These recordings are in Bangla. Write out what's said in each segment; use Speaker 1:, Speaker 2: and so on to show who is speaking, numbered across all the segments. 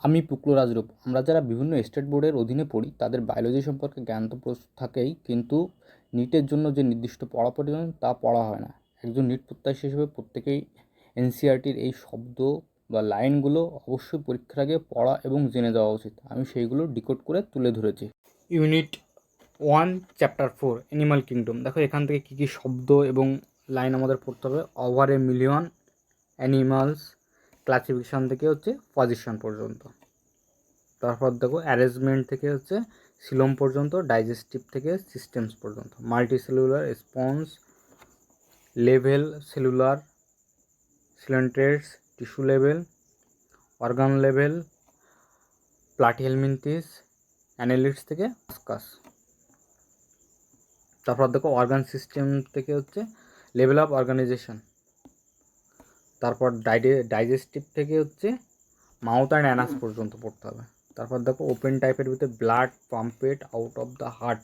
Speaker 1: আমি পুকলো রাজরূপ। আমরা যারা বিভিন্ন স্টেট বোর্ডের অধীনে পড়ি তাদের বায়োলজি সম্পর্কে জ্ঞান তো থাকেই, কিন্তু নিটের জন্য যে নির্দিষ্ট পড়া প্রয়োজন তা পড়া হয় না। একজন নিট প্রত্যাশী হিসেবে প্রত্যেকেই এনসিইআরটির এই শব্দ বা লাইনগুলো অবশ্যই পরীক্ষার আগে পড়া এবং জেনে যাওয়া উচিত। আমি সেইগুলো ডিকোড করে তুলে ধরেছি। Unit 1 chapter 4 animal kingdom. দেখো এখান থেকে কী কী শব্দ এবং লাইন আমাদের পড়তে হবে। Over a million animals, classification থেকে হচ্ছে পজিশন পর্যন্ত। তারপর দেখো অ্যারেঞ্জমেন্ট থেকে হচ্ছে সিলোম পর্যন্ত, ডাইজেস্টিভ থেকে সিস্টেমস পর্যন্ত, multicellular response, level, cellular, coelenterates, tissue level, organ level, platyhelminthes, annelids থেকে কাস। তারপর দেখো অর্গান সিস্টেম থেকে হচ্ছে লেভেল অফ অর্গানাইজেশন। তারপর ডাইজেস্টিভ থেকে হচ্ছে মাউথ অ্যান্ড অ্যানাস পর্যন্ত পড়তে হবে। তারপর দেখো ওপেন টাইপের ভিতরে blood pumped out of the heart,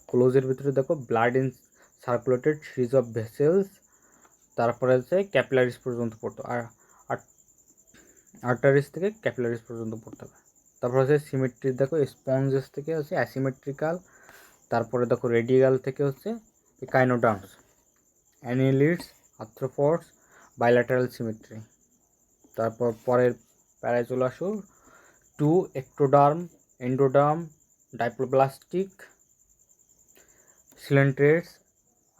Speaker 1: ক্লোজের ভিতরে দেখো blood in circulated series of vessels. তারপরে হচ্ছে ক্যাপিলারিস পর্যন্ত পড়তে হবে, আর আর্টারিস থেকে ক্যাপিলারিস পর্যন্ত পড়তে হবে। তারপর হচ্ছে সিমেট্রি দেখো স্পঞ্জেস থেকে হচ্ছে অ্যাসিমেট্রিক্যাল। তারপরে দেখো রেডিয়াল থেকে হচ্ছে echinoderms, annelids, arthropods, bilateral symmetry. তারপর পরের প্যারায় চলে আসো to ectoderm, endoderm, diploblastic, coelenterates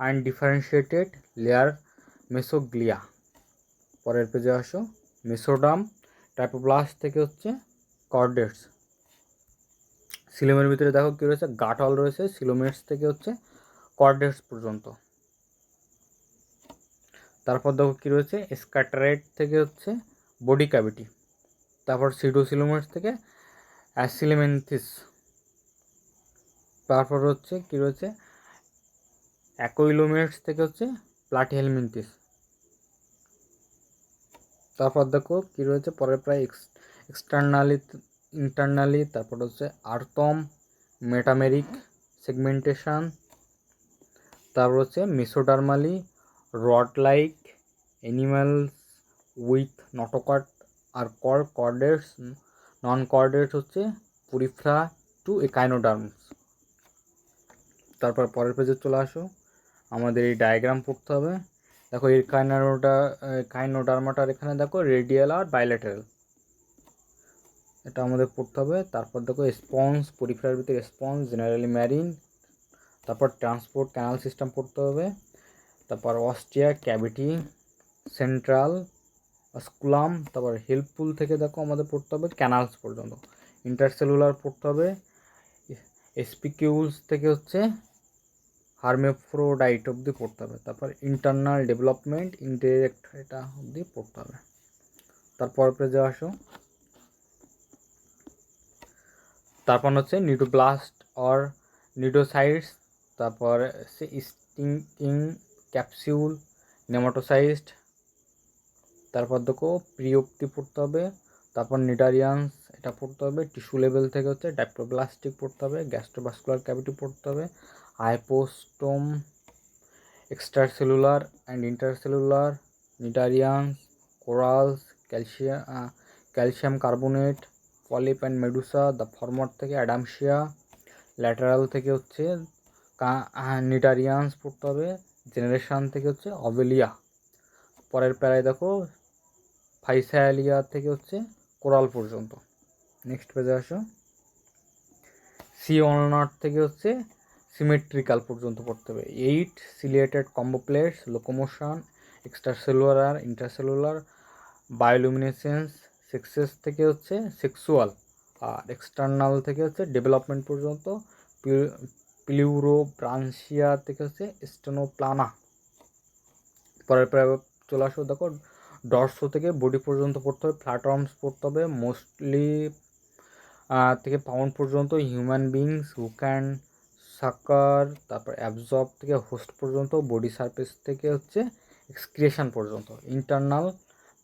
Speaker 1: and differentiated layer mesoglea. পরের পেজে আসো মেসোডার্ম, টাইপোপ্লাস্ট থেকে হচ্ছে কর্ডেটস। সিলোমের ভিতরে দেখো কী রয়েছে, গাটল রয়েছে, সিলোমেটস থেকে হচ্ছে কর্ডেটস পর্যন্ত। তারপর দেখো কী রয়েছে, স্ক্যাটারেট থেকে হচ্ছে বডি ক্যাভিটি। তারপর সিডোসিলোমেটস থেকে অ্যাসিলেমেন্থিস। তারপর হচ্ছে কী রয়েছে, অ্যাকোইলোমেটস থেকে হচ্ছে প্লাটিহেলমিনথিস। তারপর দেখো কী রয়েছে পরের প্রায় এক্সটার্নালি, ইন্টারনালি। তারপর হচ্ছে আর্তম, মেটামেরিক সেগমেন্টেশন। তারপর হচ্ছে mesodermally, rod like animals with notochord আর কর্ডেটস, নন কর্ডেটস হচ্ছে পুরিফ্রা টু একাইনোডার্মস। তারপর পরের পেজে চলে আসো, আমাদের এই ডায়াগ্রাম পড়তে হবে। দেখো এই কাইনোডার্মাটার এখানে দেখো রেডিয়াল আর বাইল্যাটারাল, এটা আমাদের পড়তে হবে। তারপর দেখো স্পঞ্জ, পরিফেরার ভিতরে স্পঞ্জ, জেনারেলি ম্যারিন। তারপর ট্রান্সপোর্ট ক্যানাল সিস্টেম পড়তে হবে। তারপর অস্টিয়া, ক্যাভিটি, সেন্ট্রাল, স্কুলাম। তারপর হেল্পফুল থেকে দেখো আমাদের পড়তে হবে ক্যানালস পর্যন্ত। ইন্টারসেলুলার পড়তে হবে, এসপিকিউলস থেকে হচ্ছে হার্মেফ্রোডাইট অবধি পড়তে হবে। তারপর ইন্টারনাল ডেভেলপমেন্ট ইনডিরেক্ট, এটা অবধি পড়তে হবে। তারপর পেজে আসো, তারপর হচ্ছে নিডোব্লাস্ট অর নিডোসাইটস। তারপর স্টিংকিং ক্যাপসিউল, নেমাটোসাইস্ট। তারপর দেখো প্রিওপ্তি পড়তে হবে। তারপর নিডারিয়ান্স, এটা পড়তে হবে। টিস্যু লেভেল থেকে হচ্ছে ডাইপ্লোপ্লাস্টিক পড়তে হবে, গ্যাস্ট্রোভাস্কুলার ক্যাভিটি পড়তে হবে, hypostome, extracellular and intercellular, cnidarians, corals, calcium carbonate, polyp and medusa. The former থেকে অ্যাডামসিয়া, ল্যাটারাল থেকে হচ্ছে নিডারিয়ান্স পড়তে হবে, জেনারেশন থেকে হচ্ছে অভেলিয়া। পরের প্যারায় দেখো ফাইসালিয়া থেকে হচ্ছে কোরাল পর্যন্ত। নেক্সট পেজে আসো, সি ওয়ালনাট থেকে হচ্ছে সিমেট্রিক্যাল পর্যন্ত পড়তে হবে। 8 ciliated comb plates, locomotion, extracellular, intercellular, bioluminescence. Sexes থেকে হচ্ছে সেক্সুয়াল, আর এক্সটার্নাল থেকে হচ্ছে ডেভেলপমেন্ট পর্যন্ত। প্লিউরোব্রাঞ্চিয়া থেকে হচ্ছে স্টেনোপ্লানা। পরের চলে আসো দেখো ডরসো থেকে বডি পর্যন্ত পড়তে হবে, প্ল্যাটফর্মস পড়তে হবে, মোস্টলি থেকে পাউন্ড পর্যন্ত, হিউম্যান বিংস হু ক্যান সাকার। তারপর অ্যাবজর্ব থেকে হোস্ট পর্যন্ত, বডি সারফেস থেকে হচ্ছে এক্সক্রিয়েশন পর্যন্ত, ইন্টারনাল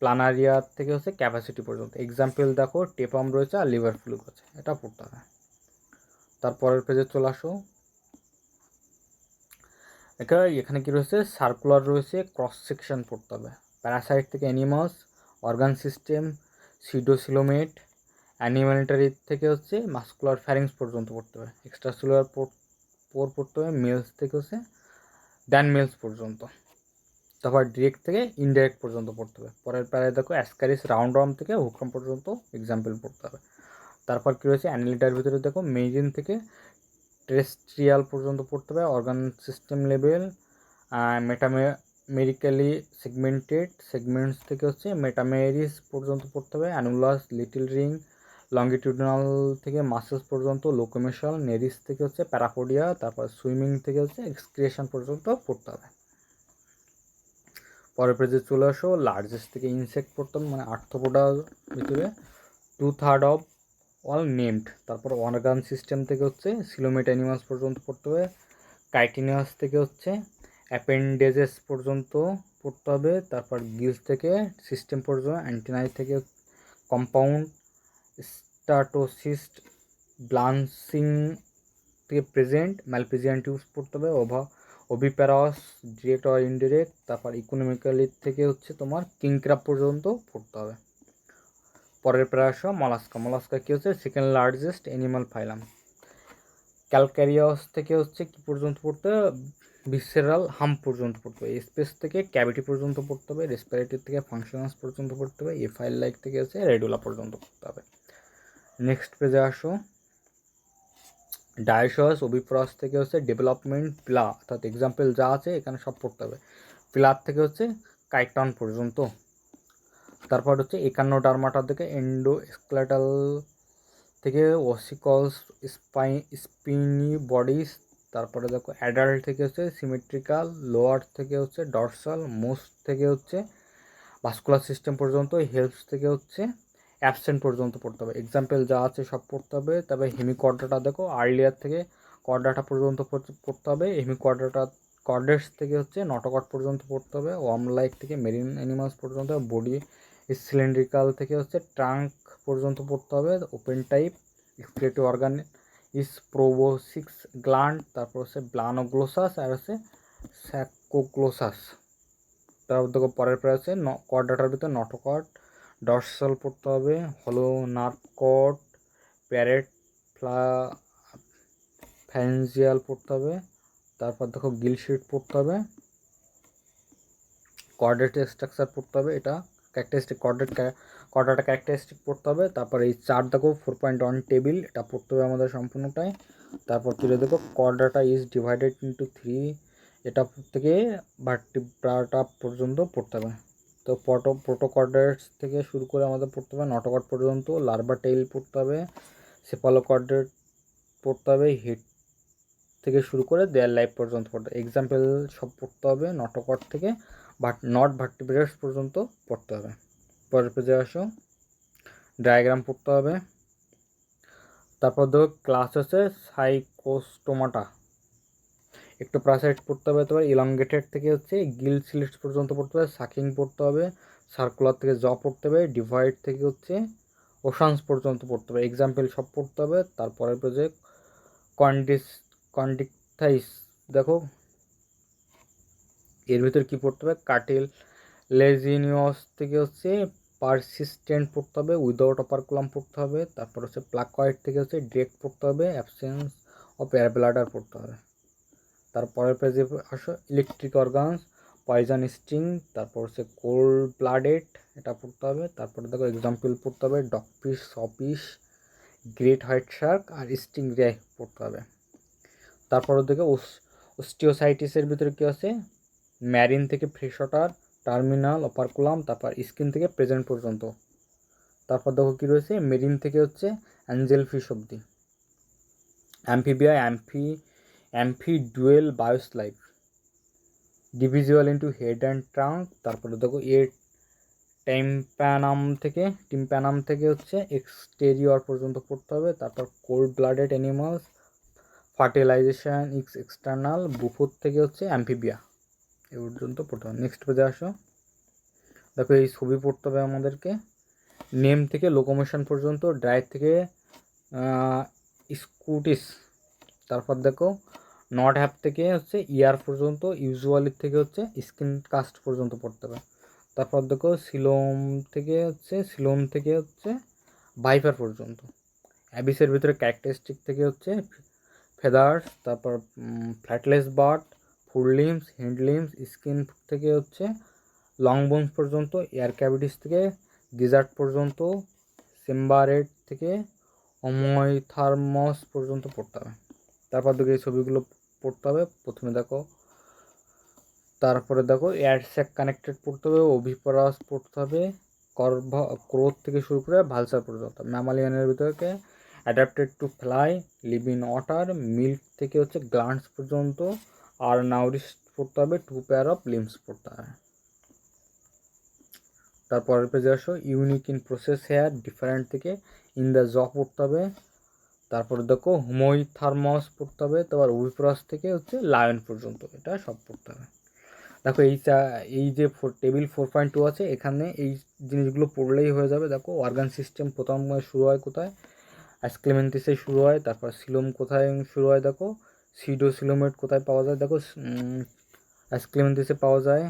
Speaker 1: প্লানারিয়া থেকে হচ্ছে ক্যাপাসিটি পর্যন্ত। এক্সাম্পল দেখো টেপাম রয়েছে আর লিভার ফ্লুক আছে, এটা পড়তে হবে। তারপরের পেজে চলে আসো, এখানে কি রয়েছে, সার্কুলার রয়েছে, ক্রস সেকশন পড়তে হবে। প্যারাসাইট থেকে অ্যানিমাস, অর্গান সিস্টেম, সিডোসিলোমেট, অ্যানিমালিটারি থেকে হচ্ছে মাস্কুলার ফ্যারিংস পর্যন্ত পড়তে হবে। এক্সট্রা সেলুলার পোর পড়তে হবে মেলস থেকে হচ্ছে দ্যান মেলস পর্যন্ত। তারপর ডিরেক্ট থেকে ইনডাইরেক্ট পর্যন্ত পড়তে হবে। পরের প্যারায় দেখো অ্যাসকারিস রাউন্ড ওয়ার্ম থেকে হুকরম পর্যন্ত এক্সাম্পল পড়তে হবে। তারপর কী রয়েছে অ্যানিলিটার ভিতরে দেখো মেরিন থেকে টেরেস্ট্রিয়াল পর্যন্ত পড়তে হবে। অর্গান সিস্টেম লেভেল মেটামেরিক্যালি সেগমেন্টস থেকে হচ্ছে মেটামেরিস পর্যন্ত পড়তে হবে। অ্যানুলাস লিটিল রিং লঙ্গিটিউডিনাল থেকে মাসেলস পর্যন্ত লোকোমেশাল নেরিস থেকে হচ্ছে প্যারাপোডিয়া। তারপর সুইমিং থেকে হচ্ছে এক্সক্রিয়েশন পর্যন্ত পড়তে হবে। পরের পেজে চলে আসো লার্জেস্ট থেকে ইনসেক্ট পড়তে হবে, মানে আর্থ্রোপোডার ভিতরে 2/3 অফ অল নেমড। তারপর অর্গান সিস্টেম থেকে হচ্ছে সিলোমেট অ্যানিমালস পর্যন্ত পড়তে হবে। কাইটিনিয়াস থেকে হচ্ছে অ্যাপেন্ডেজেস পর্যন্ত পড়তে হবে। তারপর গিলস থেকে সিস্টেম পর্যন্ত, অ্যান্টিনাই থেকে কম্পাউন্ড, স্টাটোসিস্ট ব্লান্সিং থেকে প্রেজেন্ট, ম্যালপিজিয়ান টিউবস পড়তে হবে। ওভিপ্যারাস ডিরেক্ট আর ইনডিরেক্ট। তারপর ইকোনমিক্যালি থেকে হচ্ছে তোমার কিংক্রাব পর্যন্ত পড়তে হবে। পরের প্রায়শ মলাস্কা কী হচ্ছে সেকেন্ড লার্জেস্ট অ্যানিমাল ফাইলাম। ক্যালক্যারিয়াস থেকে হচ্ছে কী পর্যন্ত পড়তে হবে ভিসেরাল হাম পর্যন্ত পড়তে হবে। স্পেস থেকে ক্যাভিটি পর্যন্ত পড়তে হবে। রেসপিরেটরি থেকে ফাংশনাস পর্যন্ত পড়তে হবে। ফাইল লাইক থেকে হচ্ছে রেডুলা পর্যন্ত পড়তে হবে। নেক্সট পেজে আসো ডায়োসস ওভিপ্রাস থেকে হচ্ছে ডেভেলপমেন্ট পিলা, অর্থাৎ এক্সাম্পল যা আছে এখানে সব পড়তে হবে। পিলার থেকে হচ্ছে কাইটন পর্যন্ত। তারপর হচ্ছে একান্নোডার্মাটা থেকে এন্ডোস্কেলেটাল থেকে ওসিকলস স্পিনি বডিস। তারপরে দেখো অ্যাডাল্ট থেকে হচ্ছে সিমেট্রিক্যাল, লোয়ার থেকে হচ্ছে ডরসাল, মোস্ট থেকে হচ্ছে ভাস্কুলার সিস্টেম পর্যন্ত, হেল্পস থেকে হচ্ছে অ্যাবসেন্ট পর্যন্ত পড়তে হবে। এক্সাম্পল যা আছে সব পড়তে হবে। তবে হেমিকর্ডাটা দেখো আর্লিয়ার থেকে কর্ডাটা পর্যন্ত পড়তে হবে। কর্ডেটস থেকে হচ্ছে নটোকট পর্যন্ত পড়তে হবে। ওয়ার্ম লাইক থেকে মেরিন অ্যানিমালস পর্যন্ত, বডি সিলিন্ড্রিকাল থেকে হচ্ছে ট্রাঙ্ক পর্যন্ত পড়তে হবে। ওপেন টাইপ এক্সক্রিয়েটিভ অর্গান ইস প্রোবোসিক্স গ্ল্যান্ড। তারপর হচ্ছে ব্লানোগ্লোসাস আর হচ্ছে স্যাকোগ্লোসাস। তারপর দেখো পরের প্রায় হচ্ছে কর্ডাটার ভিতরে নটোকট, ডরসাল পড়তে হবে, হলো নার্ভ কট, প্যারেট ফ্যারেঞ্জিয়াল পড়তে হবে। তারপর দেখো গিলশিট পড়তে হবে। কর্ডেটের স্ট্রাকচার পড়তে হবে, এটা ক্যারেক্টারিস্টিক কর্ডাটা ক্যারেক্টারিস্টিক পড়তে হবে। তারপর এই চার দেখো 4.1 টেবিল, এটা পড়তে হবে আমাদের সম্পূর্ণটাই। তারপর তুলে দেখো কর্ডাটা ইজ ডিভাইডেড ইন্টু 3, এটা থেকে ভার্টিব্রাটা পর্যন্ত পড়তে হবে। তো প্রোটোকর্ডেটস থেকে শুরু করে আমাদের পড়তে হবে নটোকট পর্যন্ত। লার্ভা টেইল পড়তে হবে, সেফালোকর্ডেট পড়তে হবে, হেড থেকে শুরু করে দেয়ার লাইফ পর্যন্ত পড়তে হবে। এক্সাম্পল সব পড়তে হবে নটোকট থেকে নট ভার্টিব্রেটস পর্যন্ত পড়তে হবে। পরের পেজে আসো ডায়াগ্রাম পড়তে হবে। তারপর দেখো ক্লাস হচ্ছে সাইকোস্টোমাটা, একটু প্রাসাইড পড়তে হবে। তোমার ইলংগেটেড থেকে হচ্ছে গিল সিলিটস পর্যন্ত পড়তে হবে। সাকিং পড়তে হবে। সার্কুলার থেকে জ পড়তে হবে। ডিভাইড থেকে হচ্ছে ওশানস পর্যন্ত পড়তে হবে। এক্সাম্পল সব পড়তে হবে। তারপরের পেজে কন্ডিকথাইস দেখো এর ভিতরে কী পড়তে হবে কার্টিল লেজিনিয়াস থেকে হচ্ছে পারসিস্টেন্ট পড়তে হবে। উইদাউট অপারকুলাম পড়তে হবে। তারপর হচ্ছে প্লাকয়েড থেকে হচ্ছে ডিরেক্ট পড়তে হবে। অ্যাবসেন্স অফ এয়ারব্লাডার পড়তে হবে। তারপরের পেজে আসো ইলেকট্রিক অর্গানস, পয়জন স্টিং, তারপর হচ্ছে কোল্ড ব্লাডেড, এটা পড়তে হবে। তারপরে দেখো এক্সাম্পল পড়তে হবে ডগফিশ, সফিশ, গ্রেট হোয়াইট শার্ক আর স্টিং রে পড়তে হবে। তারপরে দেখো অস্টিওসাইটিসের ভিতরে কী আছে ম্যারিন থেকে ফ্রেশ ওয়াটার, টার্মিনাল, অপারকুলাম, তারপর স্কিন থেকে প্রেজেন্ট পর্যন্ত। তারপর দেখো কী রয়েছে মেরিন থেকে হচ্ছে অ্যাঞ্জেল ফিশ অবধি। অ্যাম্ফিবিয়া অ্যাম্ফিডুয়েল বায়োস্লাইভ, ডিভিজুয়াল ইন্টু হেড অ্যান্ড ট্রাঙ্ক। তারপরে দেখো টিম্প্যানাম থেকে হচ্ছে এক্সটেরিয়র পর্যন্ত পড়তে হবে। তারপর cold blooded animals, fertilisation external, বুফোর থেকে হচ্ছে অ্যাম্ফিবিয়া এ পর্যন্ত পড়তে হবে। নেক্সট পেজে আসো দেখো এই ছবি পড়তে হবে আমাদেরকে নেম থেকে লোকোমোশন পর্যন্ত, ড্রাইভ থেকে স্কুটিস। তারপর দেখো নট হ্যাপ থেকে হচ্ছে ইয়ার পর্যন্ত, ইউজুয়ালির থেকে হচ্ছে স্কিন কাস্ট পর্যন্ত পড়তে হবে। তারপর দেখো সিলোম থেকে হচ্ছে ভাইপার পর্যন্ত। অ্যাবিসের ভিতরে ক্যারেক্টারিস্টিক থেকে হচ্ছে ফেদার্স, তারপর ফ্ল্যাটলেস বার্ড, ফুল লিমস, হিন্ড লিমস, স্কিন থেকে হচ্ছে লং বোনস পর্যন্ত, এয়ার ক্যাভিটিস থেকে গিজার্ড পর্যন্ত, সিম্বারেট থেকে অময়থার্মস পর্যন্ত পড়তে হবে। তারপর দেখো এই ছবিগুলো পড়তে হবে। প্রথমে দেখো, তারপরে দেখো এয়ারস্যাক কানেক্টেড পড়তে হবে, ওভিপারাস পড়তে হবে, ক্রোথ থেকে শুরু করে ভালসার পর্যন্ত। ম্যামালিয়ানের ভিতরে adapted to fly, live in water, milk থেকে হচ্ছে গ্লান্টস পর্যন্ত, আর নাউরিশ পড়তে হবে, 2 পেয়ার অফ লিম্স পড়তে হবে। তারপরের পেজে আসো, unique in process hair, different থেকে ইন দ্য জ পড়তে হবে। তারপরে দেখো হোমোইথার্মাস পড়তে হবে, তারপর ওভিপারাস থেকে হচ্ছে লায়ন পর্যন্ত, এটা সব পড়তে হবে। দেখো এই যে টেবিল 4.2 আছে, এখানে এই জিনিসগুলো পড়লেই হয়ে যাবে। দেখো অর্গান সিস্টেম প্রথম শুরু হয় কোথায়, অ্যাসক্লেমেন্টিসে শুরু হয়, তারপর সিলোম কোথায় শুরু হয়, দেখো সিডোসিলোমেট কোথায় পাওয়া যায়, দেখো অ্যাসক্লেমেন্টিসে পাওয়া যায়।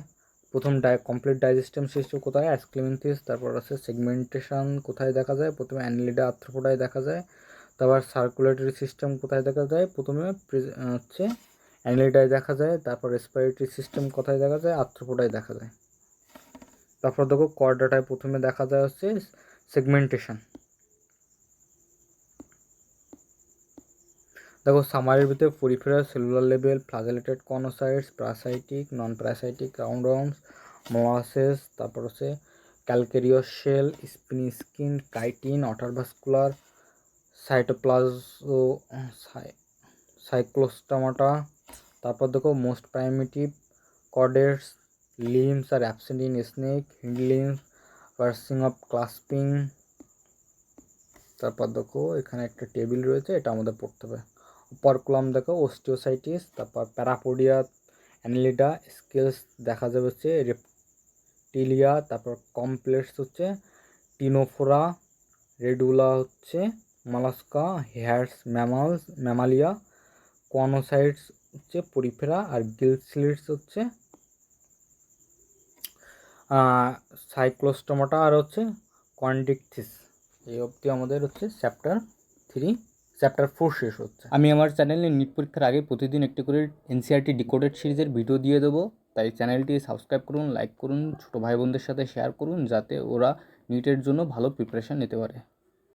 Speaker 1: প্রথম কমপ্লিট ডাইজেস্টিভ সিস্টেম কোথায়, অ্যাসক্লেমেন্টিস। তারপর আছে সেগমেন্টেশন কোথায় দেখা যায়, প্রথমে অ্যানিলিডা আর্থ্রোপোডায় দেখা যায়। তারপর সার্কুলেটরি সিস্টেম কোথায় দেখা যায়, প্রথমে হচ্ছে অ্যানিলিডায় দেখা যায়। তারপর রেসপিরেটরি সিস্টেম কোথায় দেখা যায়, আর্থ্রোপোডায় দেখা যায়। তারপর দেখো কর্ডাটায় প্রথমে দেখা যায় হচ্ছে সেগমেন্টেশন। দেখো সামারির ভিতরে peripheral, cellular level, flagellated choanocytes, parasitic, non parasitic, round worms, molluscs, তারপর হচ্ছে calcareous shell, spiny skin, chitin, water vascular, cytoplasm, cyclostomata. তারপর দেখো মোস্ট প্রাইমিটিভ কর্ডেটস, লিম্স আর absent in snake, hind limbs, parsing of clasping. তারপর দেখো এখানে একটা টেবিল রয়েছে, এটা আমাদের পড়তে হবে। অপারকুলাম দেখো ওস্টিওসাইটিস, তারপর প্যারাপোডিয়া, অ্যানিলিডা, স্কেলস দেখা যাবে হচ্ছে রেপটিলিয়া, তারপর কমপ্লেক্স হচ্ছে টিনোফোরা, রেডুলা হচ্ছে মালাস্কা, হেয়ার্স ম্যামালিয়া, কোয়ানোসাইটস হচ্ছে পরিফেরা, আর গিলস্লিটস হচ্ছে সাইক্লোস্টোমাটা, আর হচ্ছে কন্ডিকথিস। এই অবধি আমাদের হচ্ছে চ্যাপ্টার 4 শেষ হচ্ছে। আমি আমার চ্যানেলে নিট পরীক্ষার আগে প্রতিদিন একটি করে এনসিআরটি ডিকোডেড সিরিজের ভিডিও দিয়ে দেবো, তাই চ্যানেলটি সাবস্ক্রাইব করুন, লাইক করুন, ছোটো ভাই বোনদের সাথে শেয়ার করুন, যাতে ওরা নিটের জন্য ভালো প্রিপারেশান নিতে পারে।